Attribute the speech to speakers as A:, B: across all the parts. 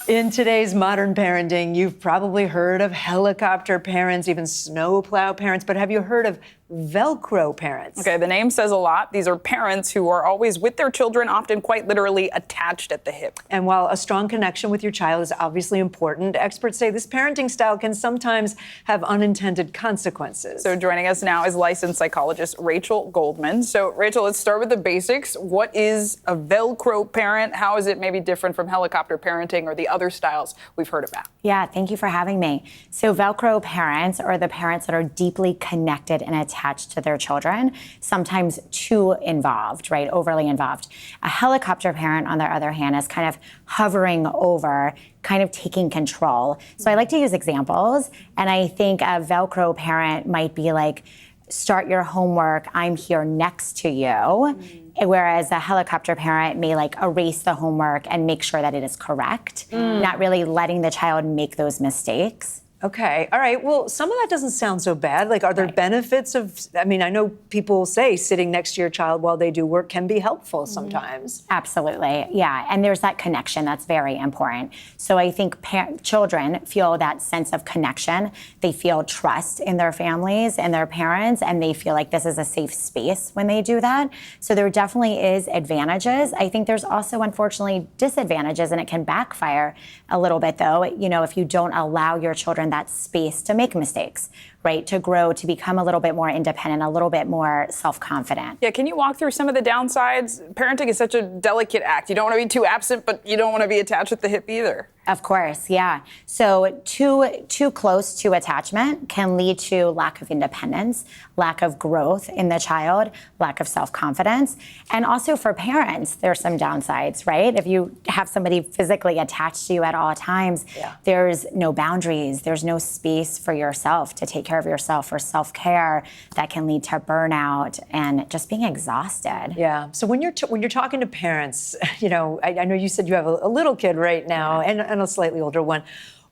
A: In today's modern parenting, you've probably heard of helicopter parents, even snowplow parents, but have you heard of Velcro parents?
B: Okay, the name says a lot. These are parents who are always with their children, often quite literally attached at the hip.
A: And while a strong connection with your child is obviously important, experts say this parenting style can sometimes have unintended consequences.
B: So joining us now is licensed psychologist Rachel Goldman. So Rachel, let's start with the basics. What is a Velcro parent? How is it maybe different from helicopter parenting or the other styles we've heard about?
C: Yeah, thank you for having me. So Velcro parents are the parents that are deeply connected and attached to their children, sometimes too involved, right? Overly involved. A helicopter parent, on the other hand, is kind of hovering over, kind of taking control. So I like to use examples, and I think a Velcro parent might be like, start your homework, I'm here next to you. Whereas a helicopter parent may like erase the homework and make sure that it is correct, not really letting the child make those mistakes.
A: Okay, all right. Well, some of that doesn't sound so bad. Like, are there benefits of, I mean, I know people say sitting next to your child while they do work can be helpful sometimes.
C: Absolutely, yeah. And there's that connection that's very important. So I think children feel that sense of connection. They feel trust in their families and their parents, and they feel like this is a safe space when they do that. So there definitely is advantages. I think there's also, unfortunately, disadvantages, and it can backfire a little bit, though, you know, if you don't allow your children that space to make mistakes, right? To grow, to become a little bit more independent, a little bit more self-confident.
B: Yeah, can you walk through some of the downsides? Parenting is such a delicate act. You don't want to be too absent, but you don't want to be attached at the hip either.
C: Of course, yeah. So too close to attachment can lead to lack of independence, lack of growth in the child, lack of self-confidence. And also for parents, there's some downsides, right? If you have somebody physically attached to you at all times, there's no boundaries, there's no space for yourself to take care of yourself, or self-care. That can lead to burnout and just being exhausted.
A: Yeah. So when you're talking to parents, you know, I know you said you have a little kid right now, and a slightly older one.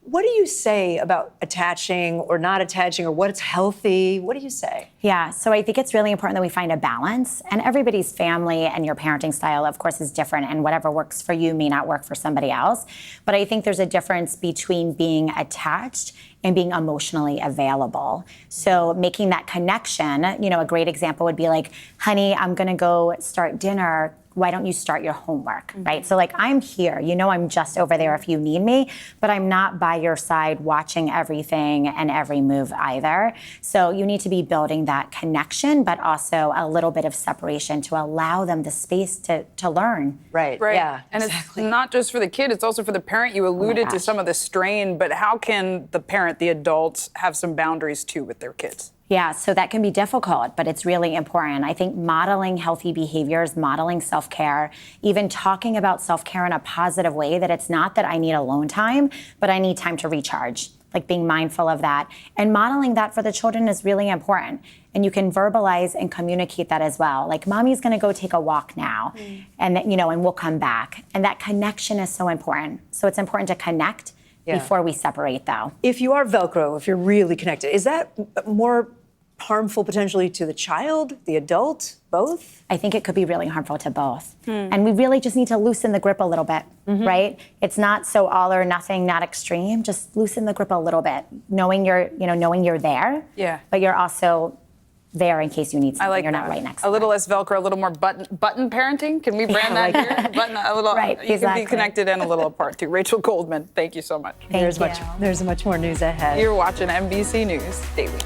A: What do you say about attaching or not attaching, or what's healthy? What do you say?
C: Yeah, so I think it's really important that we find a balance, and everybody's family and your parenting style, of course, is different, and whatever works for you may not work for somebody else. But I think there's a difference between being attached and being emotionally available. So making that connection, you know, a great example would be like, honey, I'm gonna go start dinner. Why don't you start your homework, right? So like, I'm here, you know, I'm just over there if you need me, but I'm not by your side watching everything and every move either. So you need to be building that connection, but also a little bit of separation to allow them the space to learn.
A: Right, yeah,
B: And
A: exactly.
B: It's not just for the kid, it's also for the parent. You alluded to some of the strain, but how can the parent, the adults, have some boundaries too with their kids?
C: Yeah, so that can be difficult, but it's really important. I think modeling healthy behaviors, modeling self-care, even talking about self-care in a positive way, that it's not that I need alone time, but I need time to recharge, like being mindful of that. And modeling that for the children is really important. And you can verbalize and communicate that as well. Like, mommy's gonna go take a walk now, and that, you know, and we'll come back. And that connection is so important. So it's important to connect before we separate, though.
A: If you are Velcro, if you're really connected, is that more harmful potentially to the child, the adult, both?
C: I think it could be really harmful to both. And we really just need to loosen the grip a little bit, right? It's not so all or nothing, not extreme. Just loosen the grip a little bit, knowing you're there, but you're also there in case you need something.
B: I like
C: you're
B: that.
C: Not right next
B: a
C: to
B: little
C: it.
B: less Velcro, a little more button parenting. Can we brand that here? Button a little.
C: Right,
B: you
C: exactly.
B: can be connected and a little apart too. Rachel Goldman, thank you so much.
A: There's much more news ahead.
B: You're watching NBC News Daily.